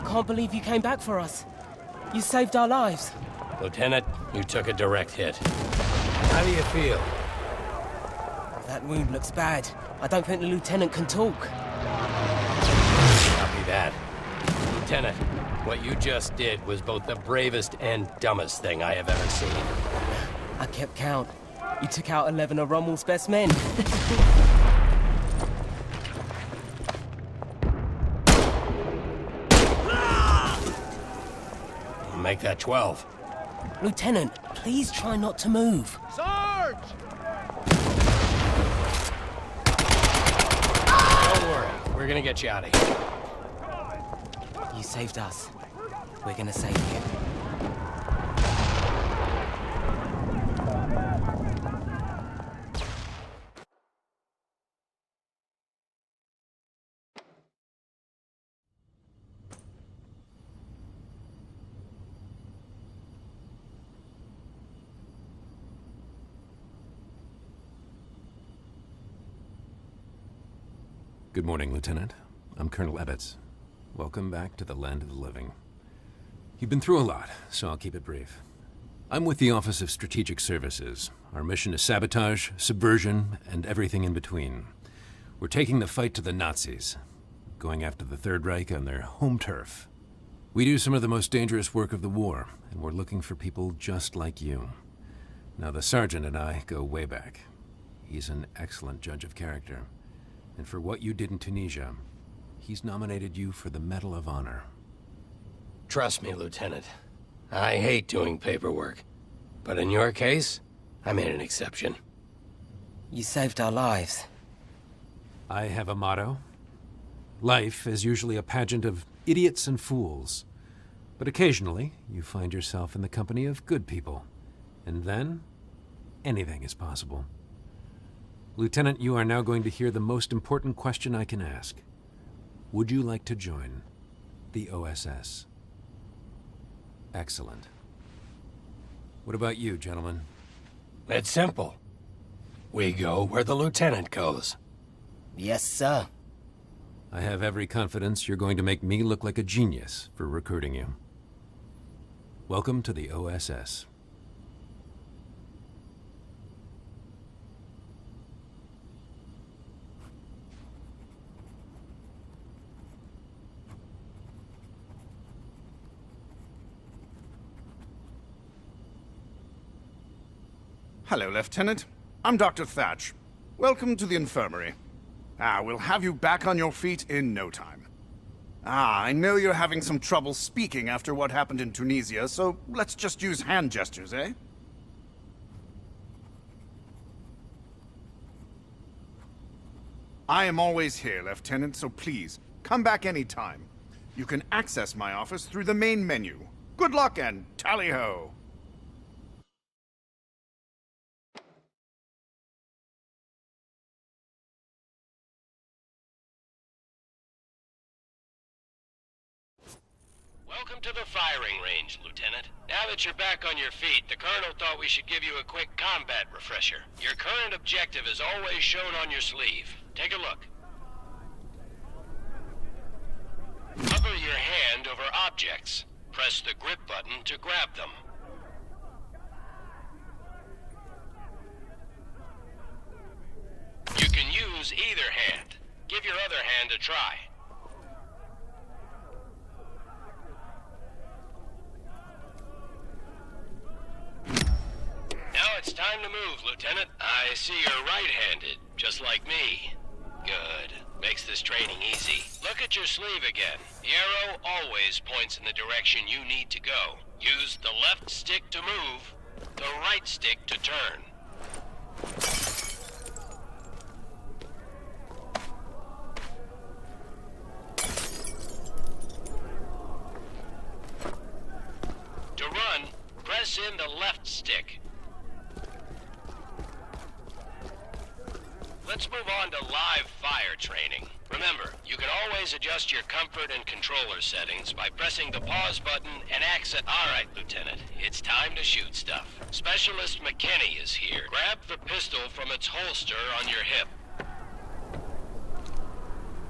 can't believe you came back for us. You saved our lives. Lieutenant, you took a direct hit. How do you feel? That wound looks bad. I don't think the lieutenant can talk. Copy that. Lieutenant, what you just did was both the bravest and dumbest thing I have ever seen. I kept count. You took out 11 of Rommel's best men. Make that 12. Lieutenant, please try not to move. Sarge! Don't worry, we're gonna get you out of here. You saved us. We're gonna save you. Good morning, Lieutenant. I'm Colonel Ebbets. Welcome back to the land of the living. You've been through a lot, so I'll keep it brief. I'm with the Office of Strategic Services. Our mission is sabotage, subversion, and everything in between. We're taking the fight to the Nazis, going after the Third Reich on their home turf. We do some of the most dangerous work of the war, and we're looking for people just like you. Now, the Sergeant and I go way back. He's an excellent judge of character. And for what you did in Tunisia, he's nominated you for the Medal of Honor. Trust me, Lieutenant. I hate doing paperwork. But in your case, I made an exception. You saved our lives. I have a motto. Life is usually a pageant of idiots and fools. But occasionally, you find yourself in the company of good people. And then, anything is possible. Lieutenant, you are now going to hear the most important question I can ask. Would you like to join the OSS? Excellent. What about you, gentlemen? It's simple. We go where the Lieutenant goes. Yes, sir. I have every confidence you're going to make me look like a genius for recruiting you. Welcome to the OSS. Hello, Lieutenant. I'm Dr. Thatch. Welcome to the infirmary. We'll have you back on your feet in no time. I know you're having some trouble speaking after what happened in Tunisia, so let's just use hand gestures, eh? I am always here, Lieutenant, so please, come back anytime. You can access my office through the main menu. Good luck and tally-ho! Welcome to the firing range, Lieutenant. Now that you're back on your feet, the Colonel thought we should give you a quick combat refresher. Your current objective is always shown on your sleeve. Take a look. Hover your hand over objects. Press the grip button to grab them. You can use either hand. Give your other hand a try. Now it's time to move, Lieutenant. I see you're right-handed, just like me. Good. Makes this training easy. Look at your sleeve again. The arrow always points in the direction you need to go. Use the left stick to move, the right stick to turn. To run, press in the left stick. Let's move on to live fire training. Remember, you can always adjust your comfort and controller settings by pressing the pause button and accent. All right, Lieutenant, it's time to shoot stuff. Specialist McKinney is here. Grab the pistol from its holster on your hip.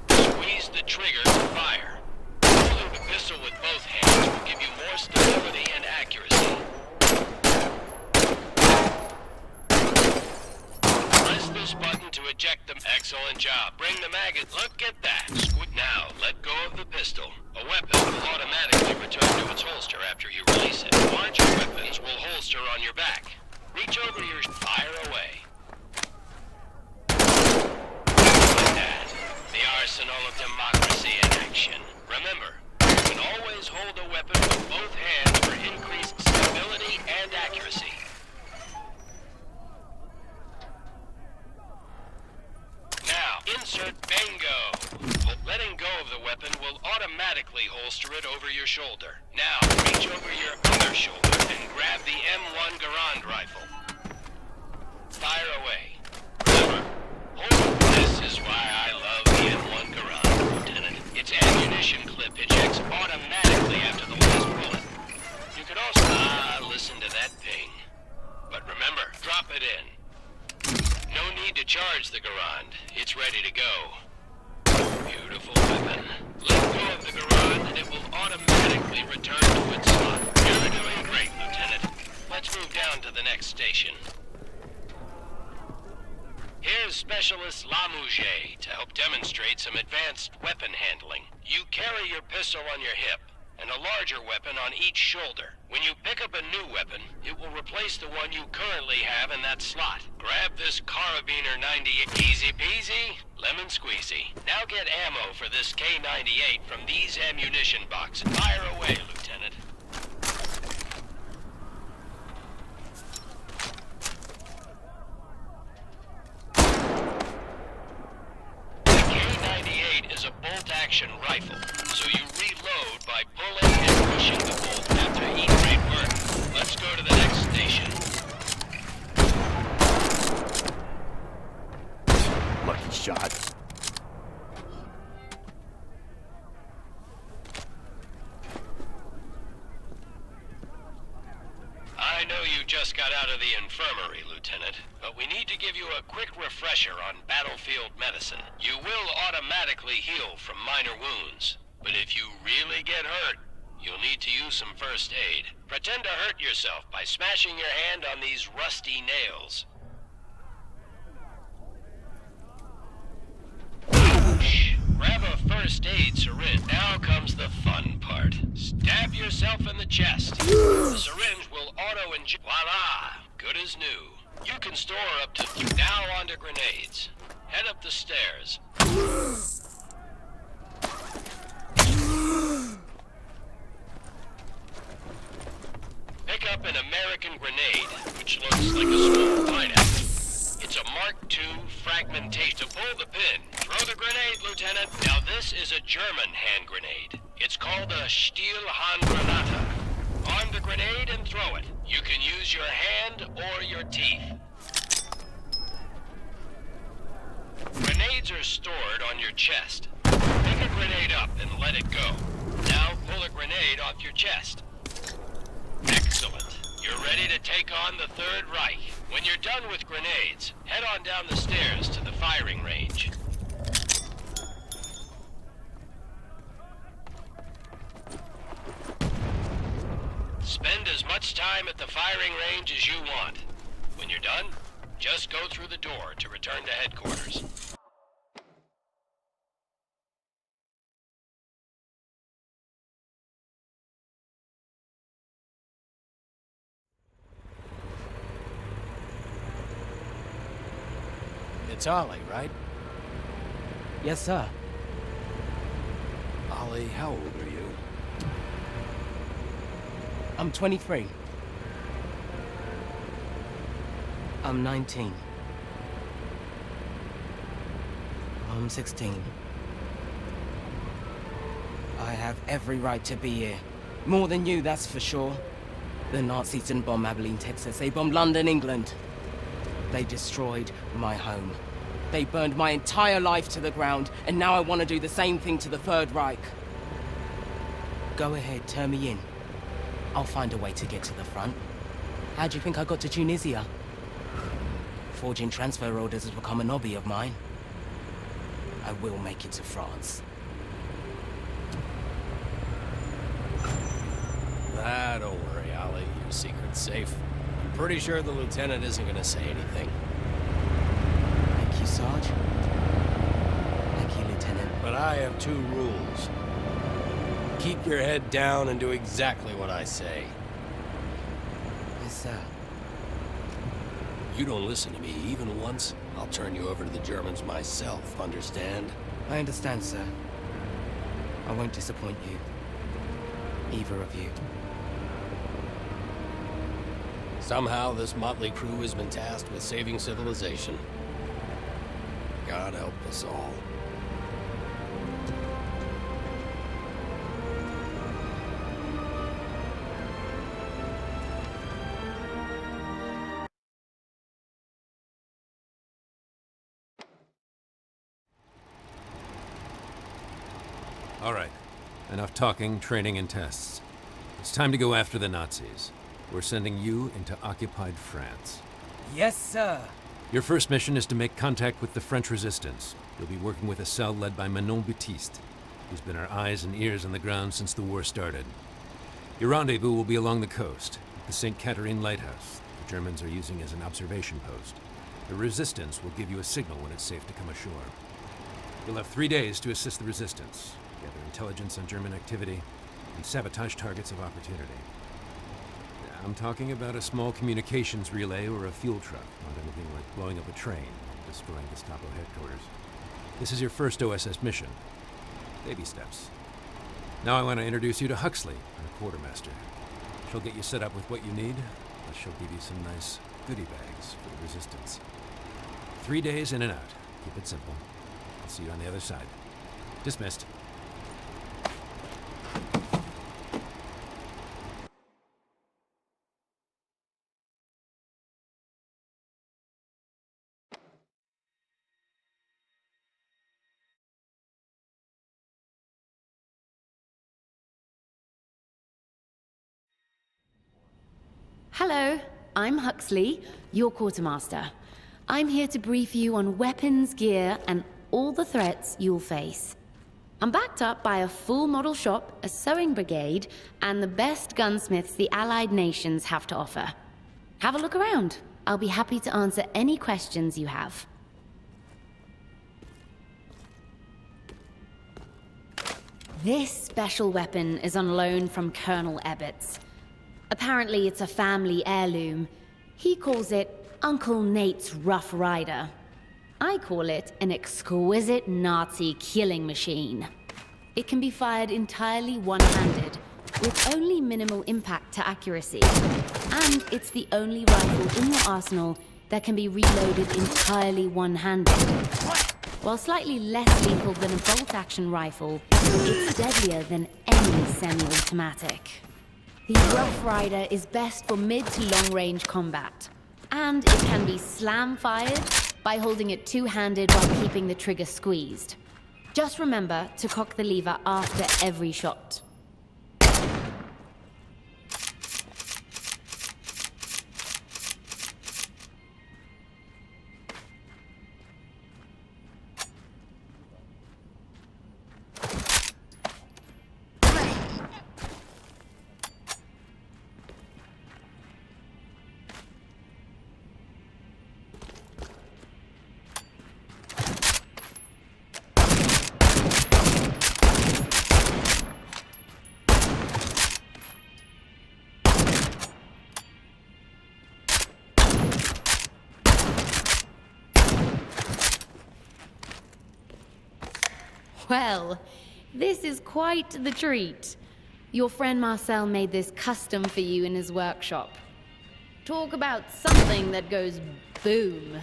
Squeeze the trigger to fire. Holding the pistol pistol with both hands will give you more stability and accuracy. Press this button to eject them. Excellent job. Bring the magazine. Look at that. Now, let go of the pistol. A weapon will automatically return to its holster after you release it. Larger weapons will holster on your back. Reach over your... Fire away. Like that. The arsenal of democracy in action. Remember, you can always hold a weapon with both hands for increased stability and accuracy. Now, insert bingo. Letting go of the weapon will automatically holster it over your shoulder. Now, reach over your other shoulder and grab the M1 Garand rifle. Fire away. Remember, this is why I love the M1 Garand, Lieutenant. Its ammunition clip ejects automatically after the last bullet. You could also... listen to that ping. But remember, drop it in. No need to charge the Garand. It's ready to go. Beautiful weapon. Let go of the Garand and it will automatically return to its slot. You're doing great, Lieutenant. Let's move down to the next station. Here's Specialist Lamouche to help demonstrate some advanced weapon handling. You carry your pistol on your hip and a larger weapon on each shoulder. When you pick up a new weapon, it will replace the one you currently have in that slot. Grab this Carabiner 98. Easy peasy, lemon squeezy. Now get ammo for this K98 from these ammunition boxes. Fire away, Lieutenant. The K98 is a bolt-action rifle, so you reload by pulling and pushing the bolt after each great work. Let's go to the next station. Lucky shot. I know you just got out of the infirmary, Lieutenant, but we need to give you a quick refresher on battlefield medicine. You will automatically heal from minor wounds, but if you really get hurt, you'll need to use some first aid. Pretend to hurt yourself by smashing your hand on these rusty nails. Ouch! Grab a first aid syringe. Now comes the fun part. Stab yourself in the chest. The syringe will auto-inject. Voila! Good as new. You can store up to 3. Now onto grenades. Head up the stairs. Pick up an American grenade, which looks like a small pineapple. It's a Mark II fragmentation. To pull the pin, throw the grenade, Lieutenant. Now this is a German hand grenade. It's called a Stielhandgranate. Arm the grenade and throw it. You can use your hand or your teeth. Grenades are stored on your chest. Pick a grenade up and let it go. Now pull a grenade off your chest. Excellent. You're ready to take on the Third Reich. When you're done with grenades, head on down the stairs to the firing range. Spend as much time at the firing range as you want. When you're done, just go through the door to return to headquarters. It's Ollie, right? Yes, sir. Ollie, how old are you? I'm 23. I'm 19. I'm 16. I have every right to be here. More than you, that's for sure. The Nazis didn't bomb Abilene, Texas. They bombed London, England. They destroyed my home. They burned my entire life to the ground, and now I want to do the same thing to the Third Reich. Go ahead, turn me in. I'll find a way to get to the front. How do you think I got to Tunisia? Forging transfer orders has become an hobby of mine. I will make it to France. Ah, don't worry, Ollie. Your secret's safe. I'm pretty sure the lieutenant isn't gonna say anything. Thank you, Sarge. Thank you, Lieutenant. But I have two rules. Keep your head down and do exactly what I say. Yes, sir. You don't listen to me even once, I'll turn you over to the Germans myself, understand? I understand, sir. I won't disappoint you. Either of you. Somehow this motley crew has been tasked with saving civilization. God help us all. All right. Enough talking, training, and tests. It's time to go after the Nazis. We're sending you into occupied France. Yes, sir. Your first mission is to make contact with the French resistance. You'll be working with a cell led by Manon Baptiste, who's been our eyes and ears on the ground since the war started. Your rendezvous will be along the coast, at the St. Catherine Lighthouse. The Germans are using as an observation post. The resistance will give you a signal when it's safe to come ashore. You'll have 3 days to assist the resistance, gather intelligence on German activity, and sabotage targets of opportunity. I'm talking about a small communications relay or a fuel truck, not anything like blowing up a train or destroying Gestapo headquarters. This is your first OSS mission. Baby steps. Now I want to introduce you to Huxley, our quartermaster. She'll get you set up with what you need, but she'll give you some nice goodie bags for the resistance. 3 days in and out. Keep it simple. I'll see you on the other side. Dismissed. Hello, I'm Huxley, your quartermaster. I'm here to brief you on weapons, gear, and all the threats you'll face. I'm backed up by a full model shop, a sewing brigade, and the best gunsmiths the Allied nations have to offer. Have a look around. I'll be happy to answer any questions you have. This special weapon is on loan from Colonel Ebbets. Apparently it's a family heirloom. He calls it Uncle Nate's Rough Rider. I call it an exquisite Nazi killing machine. It can be fired entirely one-handed, with only minimal impact to accuracy. And it's the only rifle in your arsenal that can be reloaded entirely one-handed. While slightly less lethal than a bolt-action rifle, it's deadlier than any semi-automatic. The Rough Rider is best for mid to long-range combat, and it can be slam-fired by holding it two-handed while keeping the trigger squeezed. Just remember to cock the lever after every shot. Well, this is quite the treat. Your friend Marcel made this custom for you in his workshop. Talk about something that goes boom.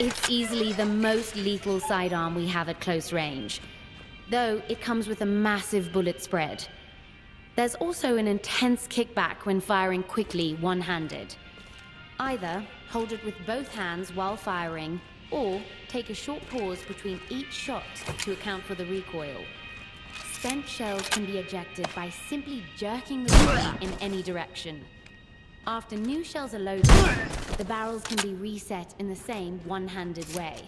It's easily the most lethal sidearm we have at close range, though it comes with a massive bullet spread. There's also an intense kickback when firing quickly one-handed. Either hold it with both hands while firing, or take a short pause between each shot to account for the recoil. Spent shells can be ejected by simply jerking the trigger in any direction. After new shells are loaded, the barrels can be reset in the same one-handed way.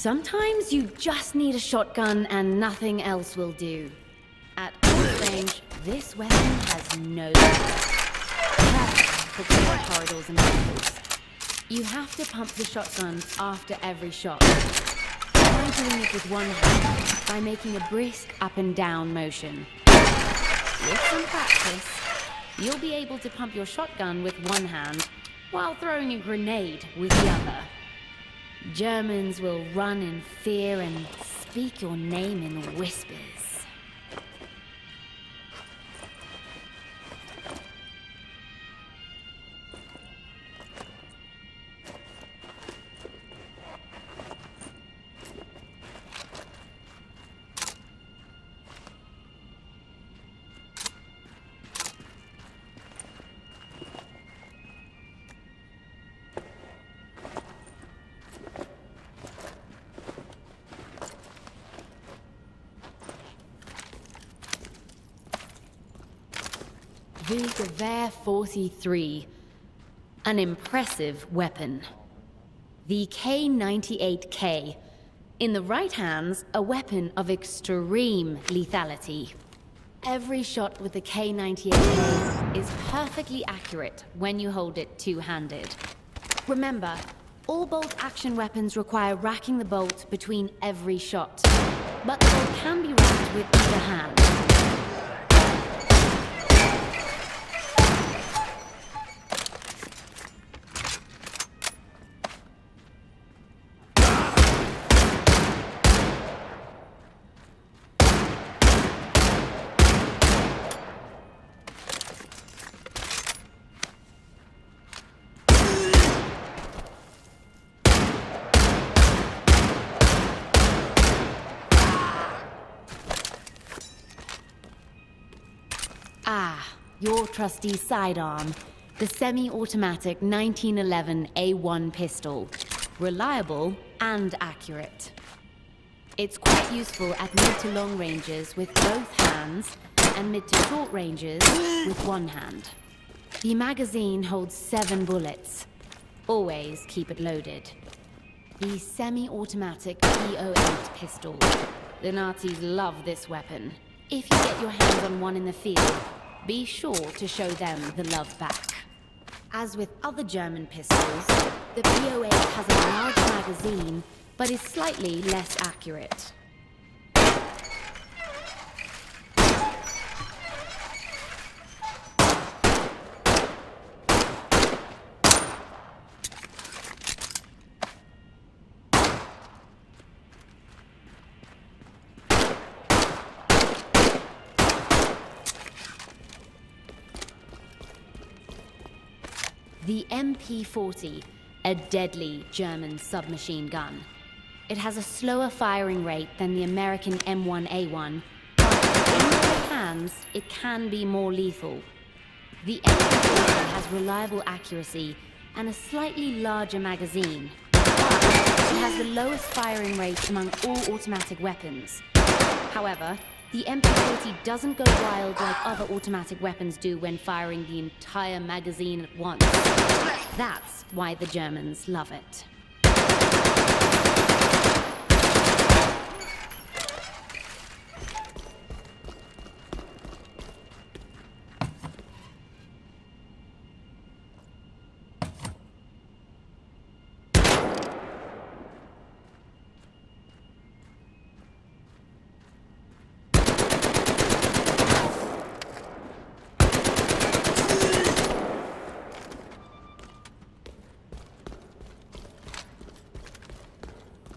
Sometimes you just need a shotgun and nothing else will do. At close range, this weapon has no limits. Perfect for clear corridors and vehicles. You have to pump the shotgun after every shot. Try doing it with one hand by making a brisk up and down motion. With some practice, you'll be able to pump your shotgun with one hand while throwing a grenade with the other. Germans will run in fear and speak your name in whispers. The Gewehr 43, an impressive weapon. The K98K, in the right hands, a weapon of extreme lethality. Every shot with the K98K is perfectly accurate when you hold it two-handed. Remember, all bolt-action weapons require racking the bolt between every shot, but the bolt can be racked with either hand. Your trusty sidearm, the semi-automatic 1911 A1 pistol. Reliable and accurate. It's quite useful at mid to long ranges with both hands, and mid to short ranges with one hand. The magazine holds 7 bullets. Always keep it loaded. The semi-automatic P08 pistol. The Nazis love this weapon. If you get your hands on one in the field, be sure to show them the love back. As with other German pistols, the P08 has a large magazine, but is slightly less accurate. The MP40, a deadly German submachine gun. It has a slower firing rate than the American M1A1, but in the right hands, it can be more lethal. The MP40 has reliable accuracy and a slightly larger magazine, but it has the lowest firing rate among all automatic weapons. However, the MP40 doesn't go wild like other automatic weapons do when firing the entire magazine at once. That's why the Germans love it.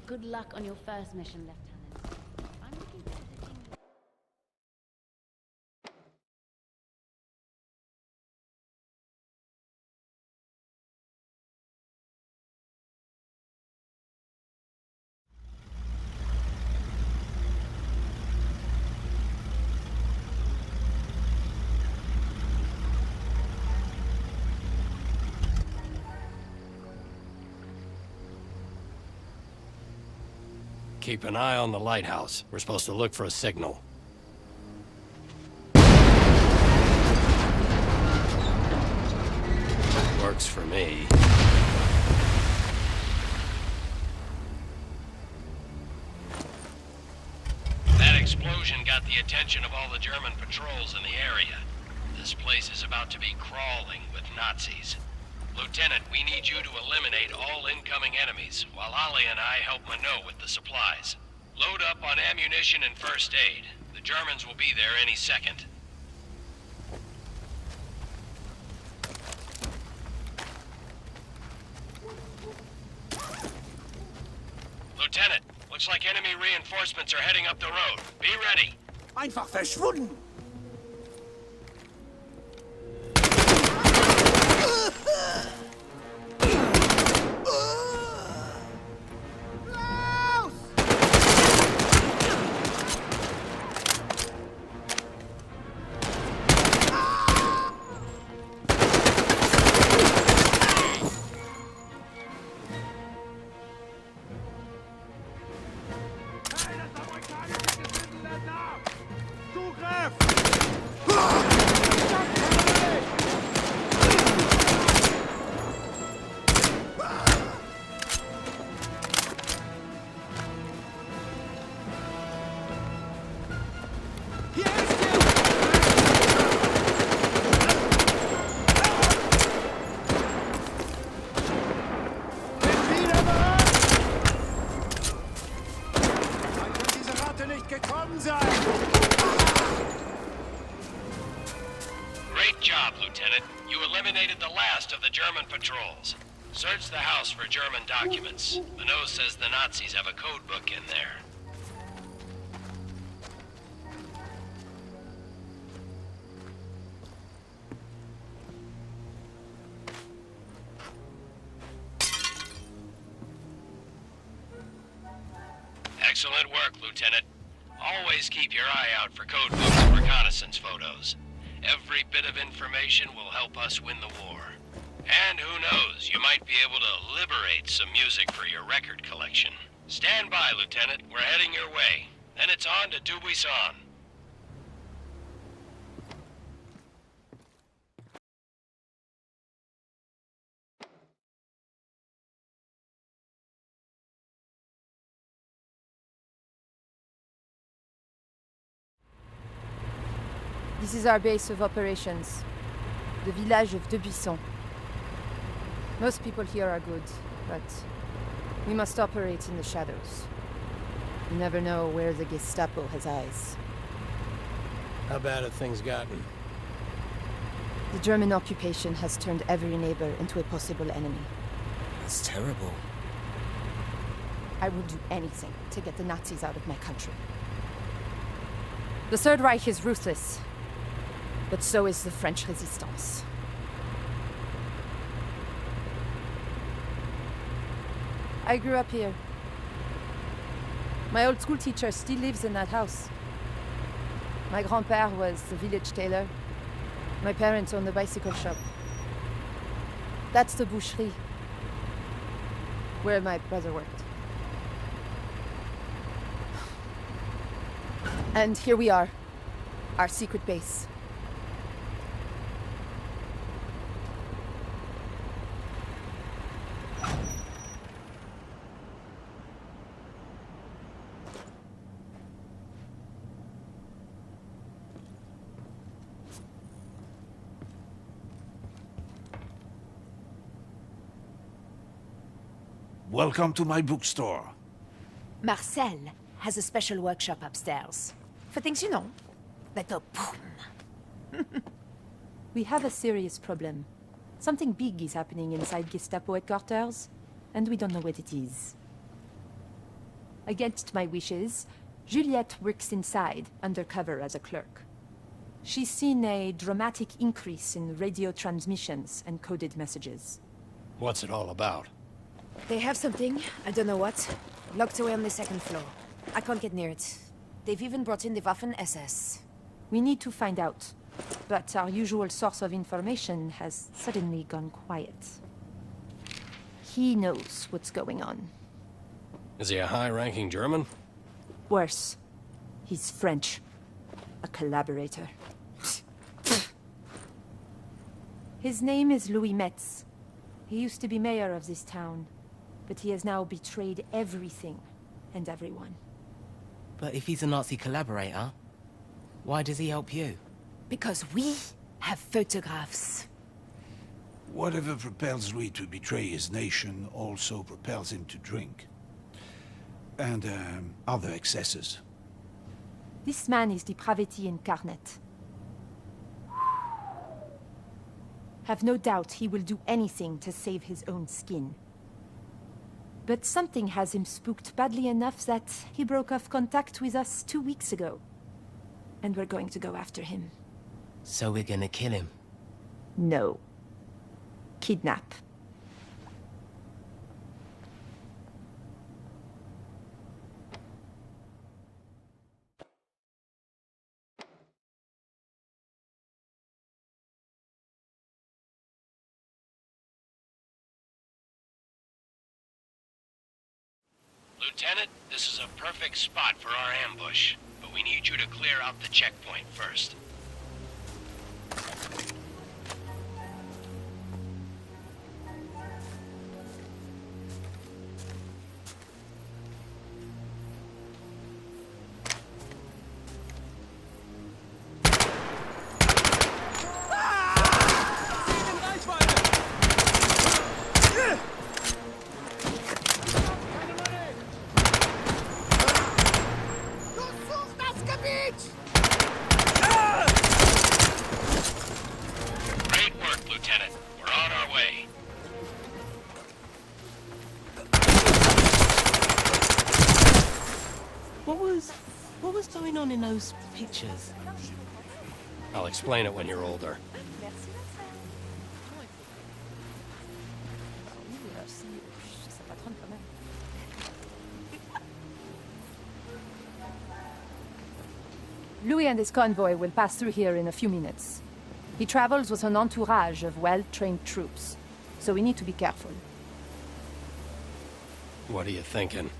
Good luck on your first mission, Lieutenant. I'm looking forward to seeing you. Keep an eye on the lighthouse. We're supposed to look for a signal. Works for me. get the attention of all the German patrols in the area. This place is about to be crawling with Nazis. Lieutenant, we need you to eliminate all incoming enemies, while Ollie and I help Minot with the supplies. Load up on ammunition and first aid. The Germans will be there any second. Lieutenant, looks like enemy reinforcements are heading up the road. Be ready. Einfach verschwunden! Great job, Lieutenant. You eliminated the last of the German patrols. Search the house for German documents. Minot says the Nazis have a code book in there. Excellent work, Lieutenant. Always keep your eye out for code books and reconnaissance photos. Every bit of information will help us win the war. And who knows, you might be able to liberate some music for your record collection. Stand by, Lieutenant. We're heading your way. Then it's on to Dubuisson. This is our base of operations, the village of Dubuisson. Most people here are good, but we must operate in the shadows. You never know where the Gestapo has eyes. How bad have things gotten? The German occupation has turned every neighbor into a possible enemy. That's terrible. I will do anything to get the Nazis out of my country. The Third Reich is ruthless, but so is the French resistance. I grew up here. My old school teacher still lives in that house. My grand-père was the village tailor. My parents owned the bicycle shop. That's the boucherie, where my brother worked. And here we are, our secret base. Welcome to my bookstore. Marcel has a special workshop upstairs. For things you know, like a boom. We have a serious problem. Something big is happening inside Gestapo headquarters, and we don't know what it is. Against my wishes, Juliette works inside, undercover as a clerk. She's seen a dramatic increase in radio transmissions and coded messages. What's it all about? They have something, I don't know what, locked away on the second floor. I can't get near it. They've even brought in the Waffen-SS. We need to find out, but our usual source of information has suddenly gone quiet. He knows what's going on. Is he a high-ranking German? Worse, he's French. A collaborator. His name is Louis Metz. He used to be mayor of this town, but he has now betrayed everything and everyone. But if he's a Nazi collaborator, Why does he help you? Because we have photographs. Whatever propels Louis to betray his nation also propels him to drink. And, other excesses. This man is depravity incarnate. Have no doubt he will do anything to save his own skin. But something has him spooked badly enough that he broke off contact with us 2 weeks ago. And we're going to go after him. So we're gonna kill him? No. Kidnap. Lieutenant, this is a perfect spot for our ambush, but we need you to clear out the checkpoint first. Great work, Lieutenant. We're on our way. What was going on in those pictures? I'll explain it when you're older. Louis and his convoy will pass through here in a few minutes. He travels with an entourage of well-trained troops, so we need to be careful. What are you thinking?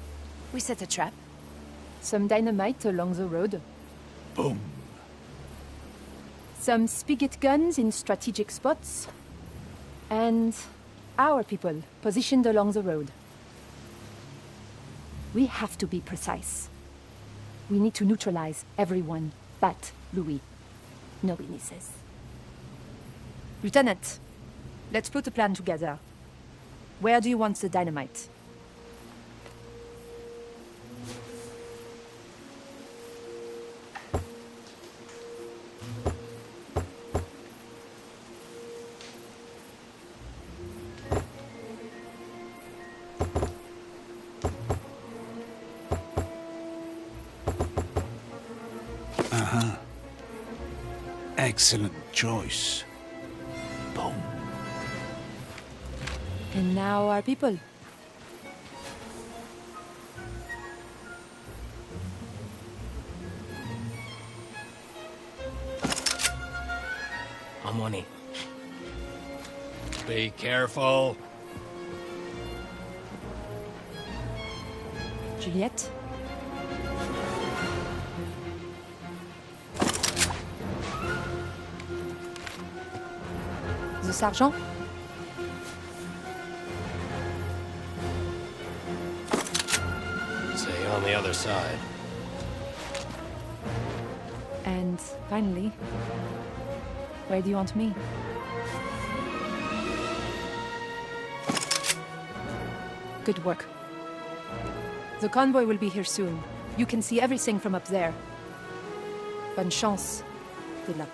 We set a trap. Some dynamite along the road. Boom. Some spigot guns in strategic spots. And our people positioned along the road. We have to be precise. We need to neutralize everyone but Louis. No witnesses. Lieutenant, let's put a plan together. Where do you want the dynamite? Excellent choice. Boom. And now our people. I'm on it. Be careful. Juliette? The sergeant? Stay on the other side. And finally, where do you want me? Good work. The convoy will be here soon. You can see everything from up there. Bonne chance. Good luck.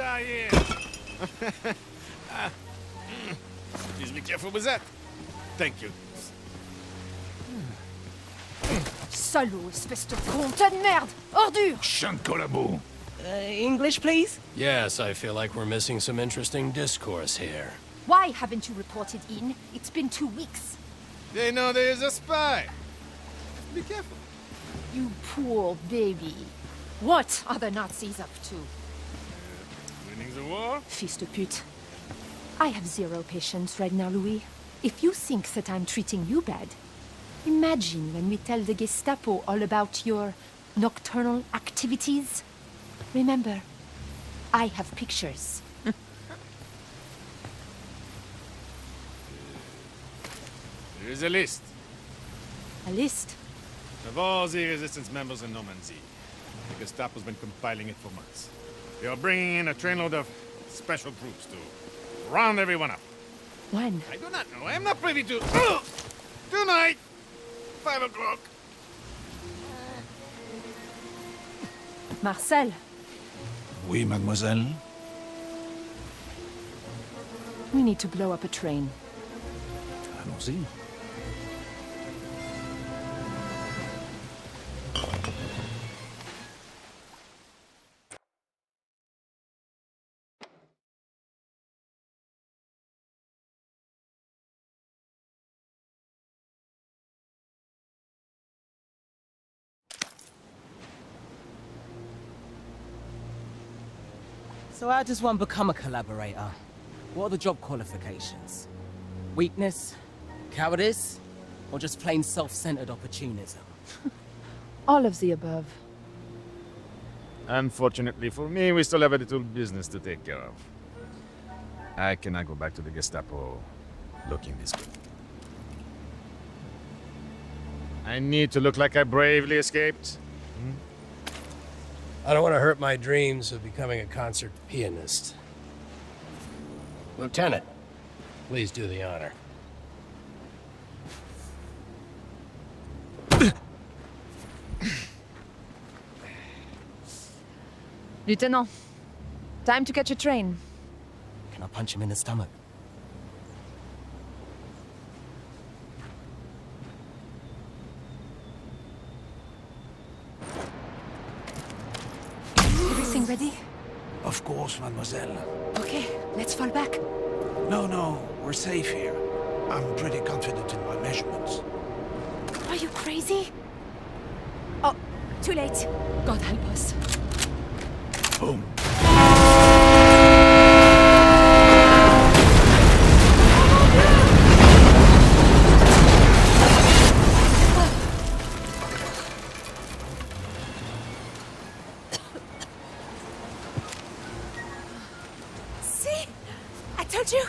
are here. Please be careful with that. Thank you. Salaud, espèce de con, tas de merde! Ordure! Chien de collabo. English, please? Yes, I feel like we're missing some interesting discourse here. Why haven't you reported in? It's been 2 weeks. They know there is a spy. Be careful. You poor baby. What are the Nazis up to? Winning the war? Fils de pute. I have zero patience right now, Louis. If you think that I'm treating you bad, imagine when we tell the Gestapo all about your nocturnal activities. Remember, I have pictures. There is a list A list? of all the resistance members in Normandy. The Gestapo's been compiling it for months. They are bringing in a trainload of special troops to round everyone up. When? I do not know. I am not privy to... Tonight! 5 o'clock. Marcel, Oui, mademoiselle. we need to blow up a train. Allons-y. So how does one become a collaborator? What are the job qualifications? Weakness? Cowardice? Or just plain self-centered opportunism? All of the above. Unfortunately for me, we still have a little business to take care of. I cannot go back to the Gestapo looking this good. I need to look like I bravely escaped. I don't want to hurt my dreams of becoming a concert pianist. Lieutenant, please do the honor. Lieutenant, time to catch a train. Can I punch him in the stomach? Everything ready? Of course, mademoiselle. Okay, let's fall back. No, we're safe here. I'm pretty confident in my measurements. Are you crazy? Oh, too late. God help us. Boom. See? I told you.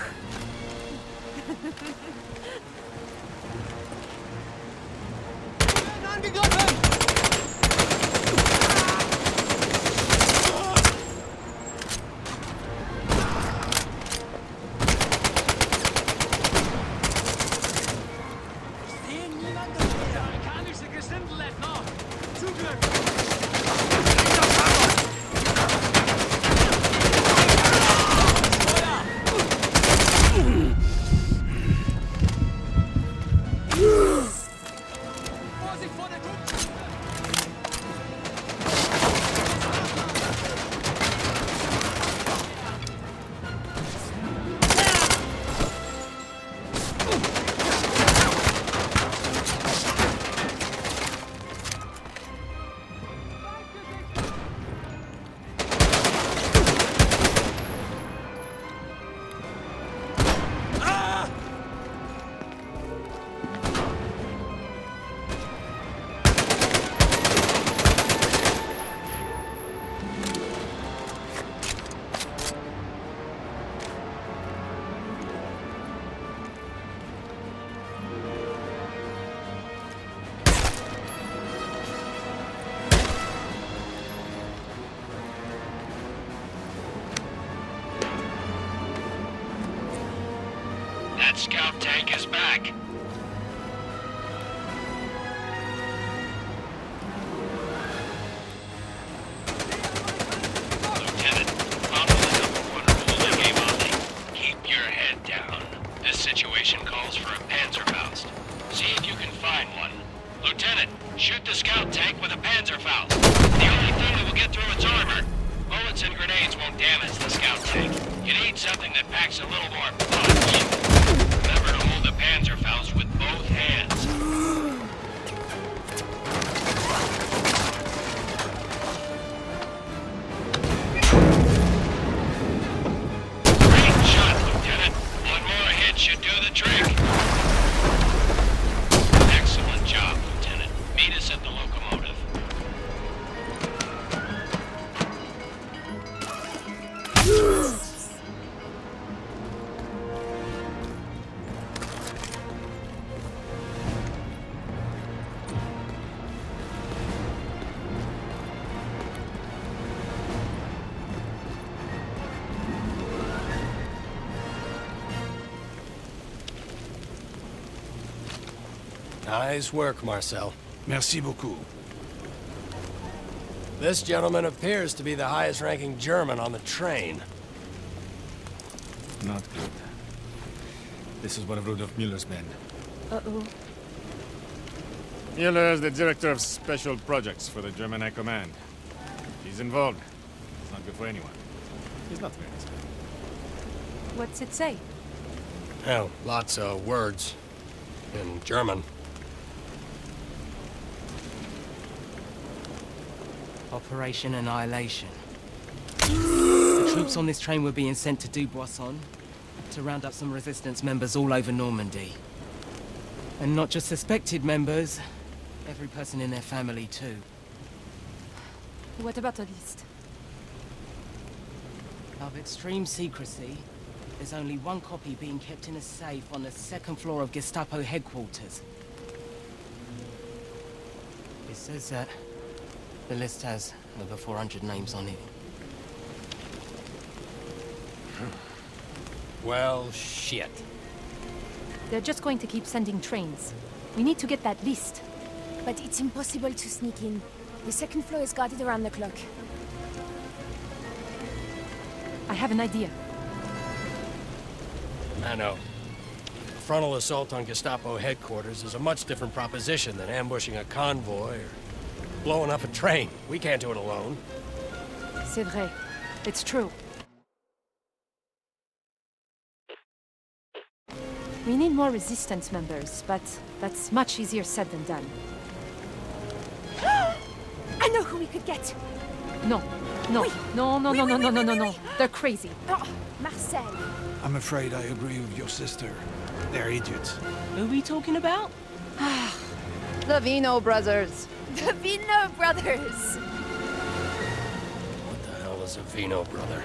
That scout tank is back. Lieutenant, follow the packs a little more punch. Remember to hold the Panzerfaust with both hands. Great shot, Lieutenant. One more hit should do the trick. Excellent job, Lieutenant. Meet us at the locomotive. Nice work, Marcel. Merci beaucoup. This gentleman appears to be the highest-ranking German on the train. Not good. This is one of Rudolf Müller's men. Uh-oh. Müller is the director of special projects for the German High Command. He's involved. It's not good for anyone. He's not very nice. What's it say? Hell, lots of words. In German. Operation Annihilation. The troops on this train were being sent to Dubuisson to round up some resistance members all over Normandy. And not just suspected members, every person in their family too. What about a list? Of extreme secrecy, there's only one copy being kept in a safe on the second floor of Gestapo headquarters. It says that the list has over 400 names on it. Well, shit. They're just going to keep sending trains. We need to get that list. But it's impossible to sneak in. The second floor is guarded around the clock. I have an idea. I know. A frontal assault on Gestapo headquarters is a much different proposition than ambushing a convoy or blowing up a train. We can't do it alone. C'est vrai. It's true. We need more resistance members, but that's much easier said than done. I know who we could get! No. No. Oui. No. Oui. They're crazy. Oh, Marcel. I'm afraid I agree with your sister. They're idiots. Who are we talking about? The Vino brothers. The Vino brothers! What the hell is a Vino brother?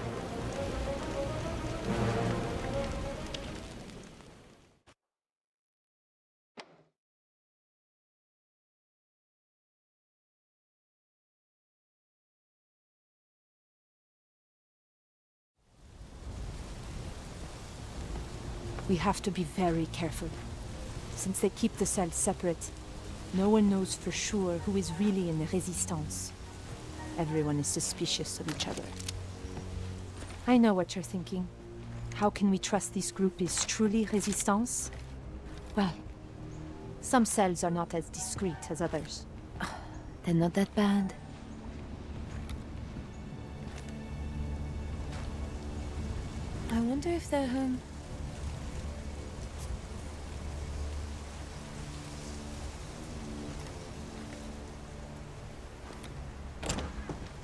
We have to be very careful. Since they keep the cells separate, no one knows for sure who is really in the Resistance. Everyone is suspicious of each other. I know what you're thinking. How can we trust this group is truly Resistance? Well, some cells are not as discreet as others. They're not that bad. I wonder if they're home.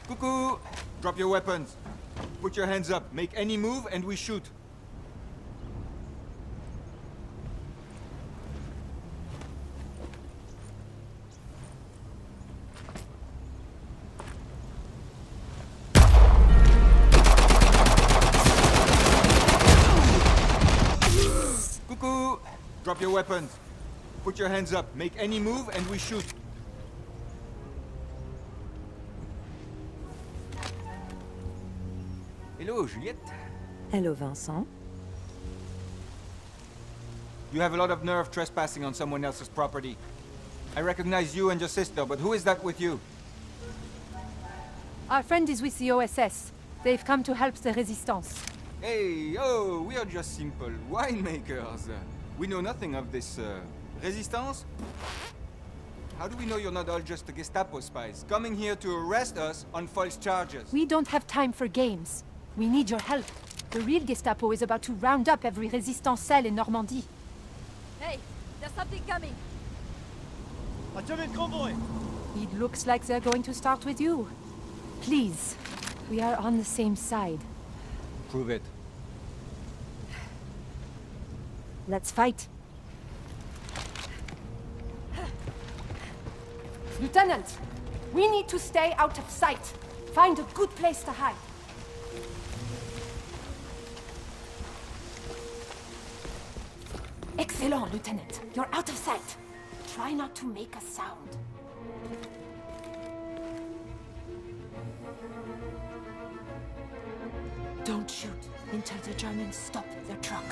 Cuckoo! Drop your weapons. Put your hands up. Make any move and we shoot. Cuckoo! Drop your weapons. Put your hands up. Make any move and we shoot. Hello, Juliette. Hello, Vincent. You have a lot of nerve trespassing on someone else's property. I recognize you and your sister, but who is that with you? Our friend is with the OSS. They've come to help the Resistance. Hey, we are just simple winemakers. We know nothing of this, Resistance? How do we know you're not all just the Gestapo spies, coming here to arrest us on false charges? We don't have time for games. We need your help. The real Gestapo is about to round up every resistance cell in Normandy. Hey, there's something coming. Lieutenant Convoy! It looks like they're going to start with you. Please, we are on the same side. Prove it. Let's fight. Lieutenant, we need to stay out of sight. Find a good place to hide. Excellent, Lieutenant. You're out of sight. Try not to make a sound. Don't shoot until the Germans stop their truck.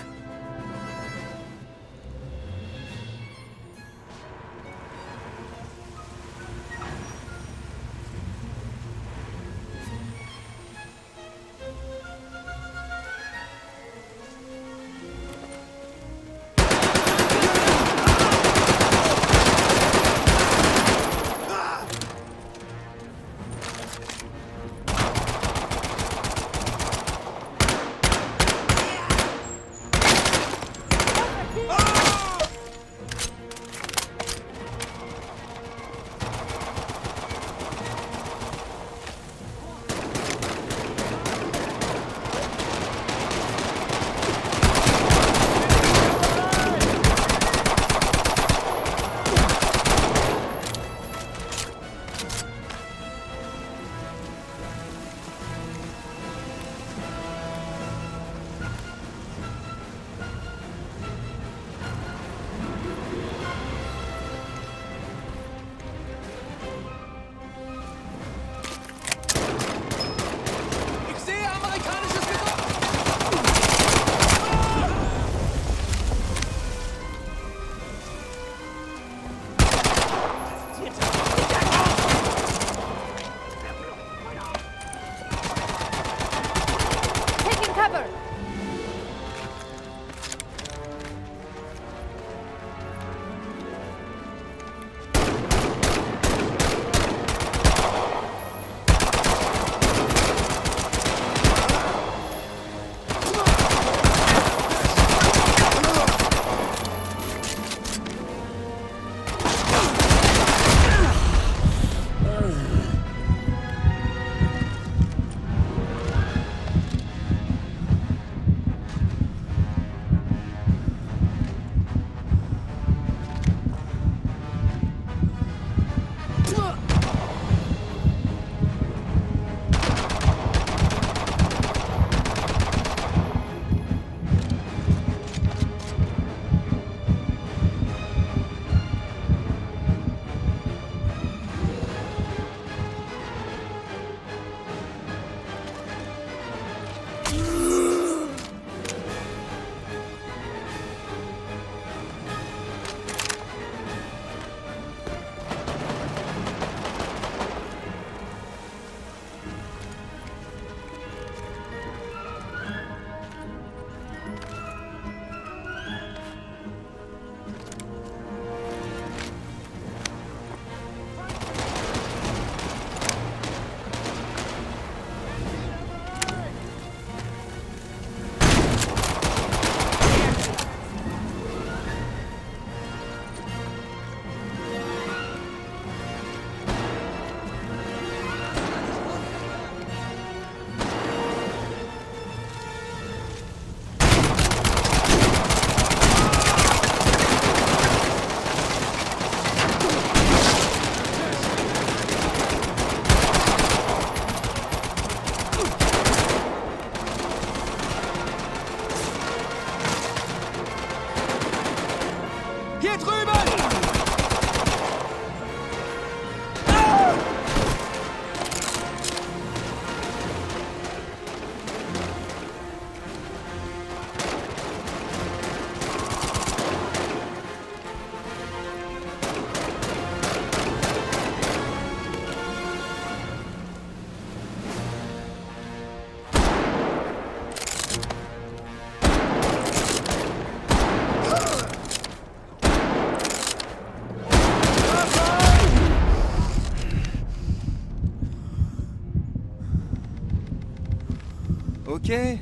Okay,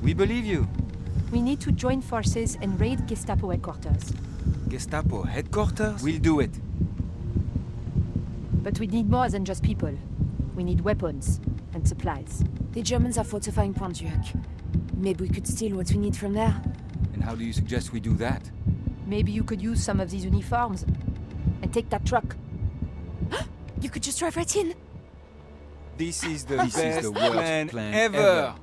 We believe you. We need to join forces and raid Gestapo headquarters. Gestapo headquarters? We'll do it. But we need more than just people. We need weapons and supplies. The Germans are fortifying Pontjuic. Maybe we could steal what we need from there. And how do you suggest we do that? Maybe you could use some of these uniforms and take that truck. You could just drive right in. This is the This best is the worst plan ever.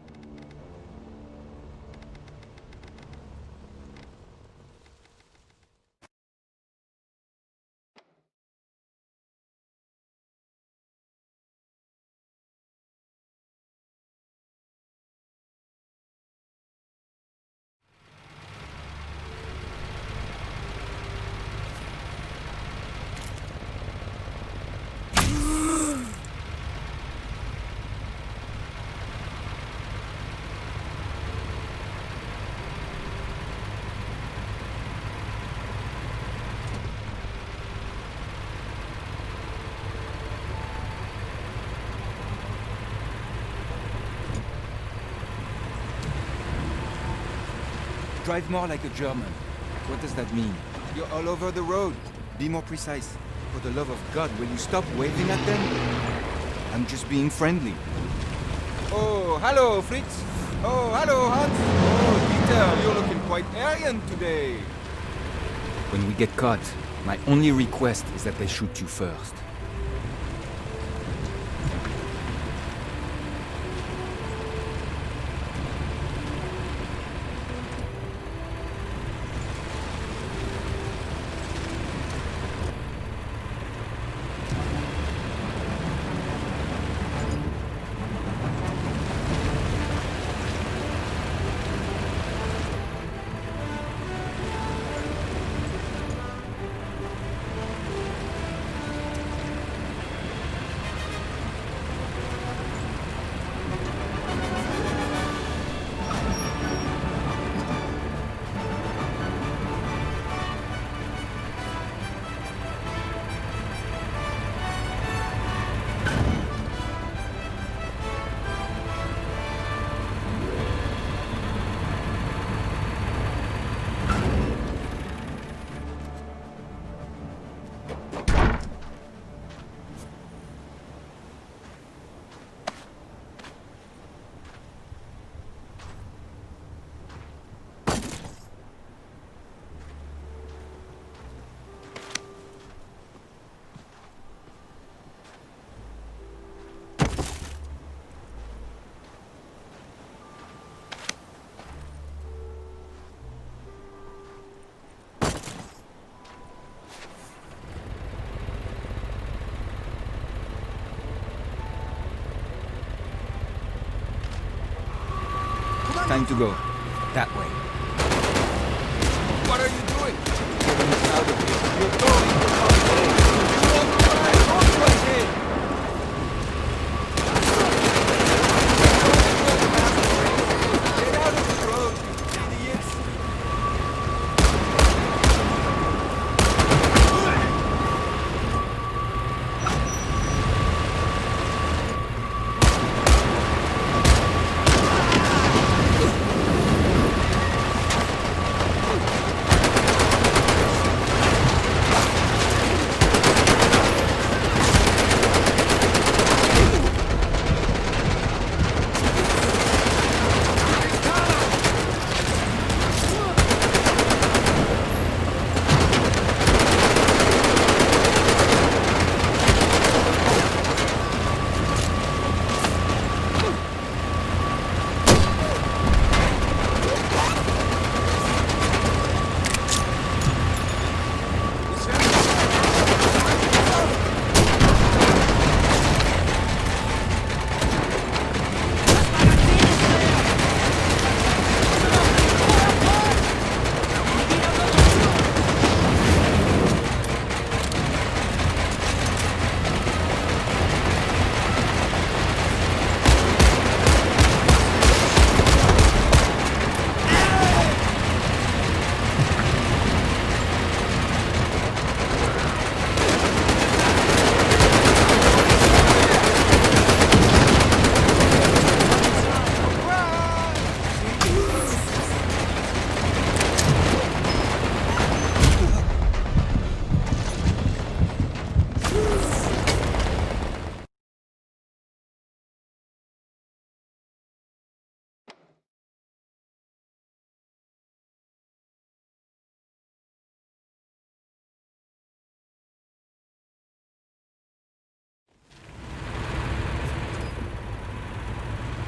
Drive more like a German. What does that mean? You're all over the road. Be more precise. For the love of God, will you stop waving at them? I'm just being friendly. Oh, hello, Fritz. Oh, hello, Hans. Oh, Peter, you're looking quite arrogant today. When we get caught, my only request is that they shoot you first. Time to go. That way. What are you doing? Getting us out of here. You're going the wrong way. You want to ride off my head. Get out of the road, you idiots.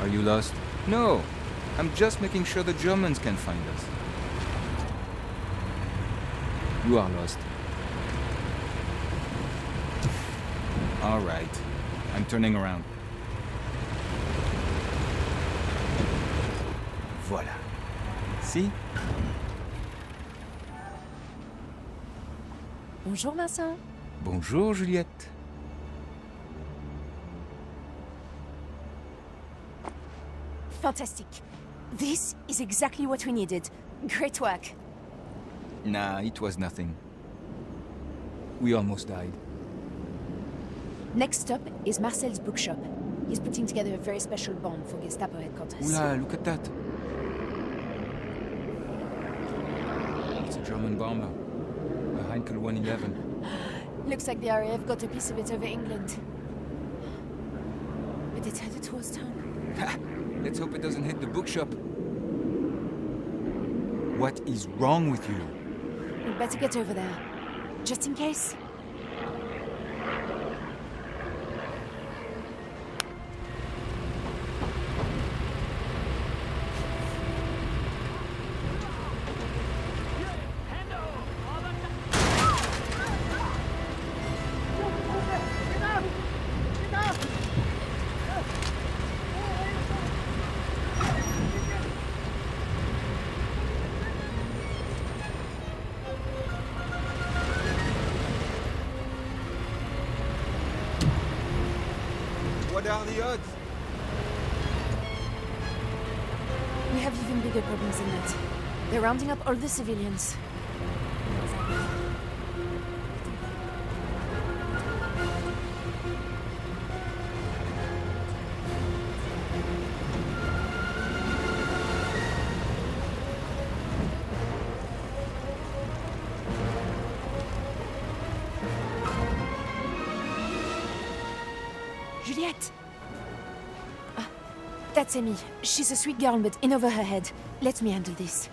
Are you lost? No. I'm just making sure the Germans can find us. You are lost. All right. I'm turning around. Voilà. See? Bonjour, Vincent. Bonjour, Juliette. Fantastic. This is exactly what we needed. Great work. Nah, it was nothing. We almost died. Next stop is Marcel's bookshop. He's putting together a very special bomb for Gestapo headquarters. Oula, look at that. It's a German bomber. A Heinkel 111. Looks like the RAF got a piece of it over England. But it's headed towards town. Ha! Let's hope it doesn't hit the bookshop. What is wrong with you? We'd better get over there. Just in case. What are the odds? We have even bigger problems than that. They're rounding up all the civilians. Juliette! That's Amy. She's a sweet girl, but in over her head. Let me handle this.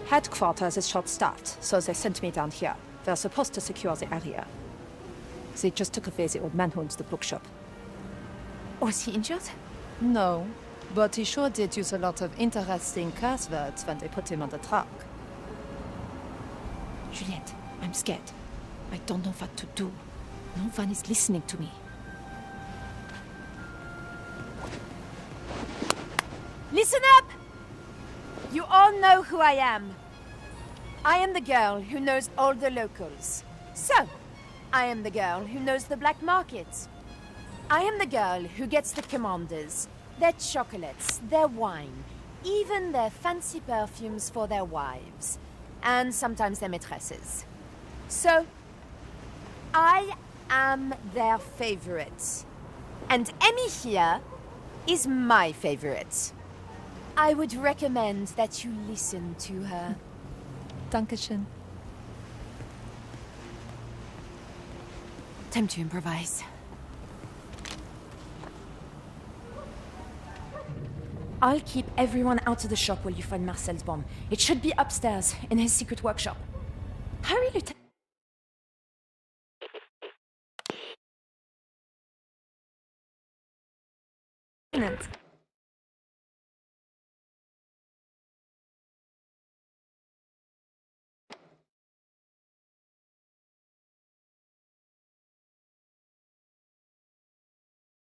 Headquarters is short-staffed, so they sent me down here. They're supposed to secure the area. They just took away the old man who owns the bookshop. Was he injured? No, but he sure did use a lot of interesting curse words when they put him on the truck. Juliette, I'm scared. I don't know what to do. No one is listening to me. Listen up! You all know who I am. I am the girl who knows all the locals. So, I am the girl who knows the black markets. I am the girl who gets the commanders, their chocolates, their wine, even their fancy perfumes for their wives, and sometimes their maîtresses. So, I am their favorite. And Emmy here is my favorite. I would recommend that you listen to her. Dankeschön. Time to improvise. I'll keep everyone out of the shop while you find Marcel's bomb. It should be upstairs, in his secret workshop. Hurry, Lieutenant.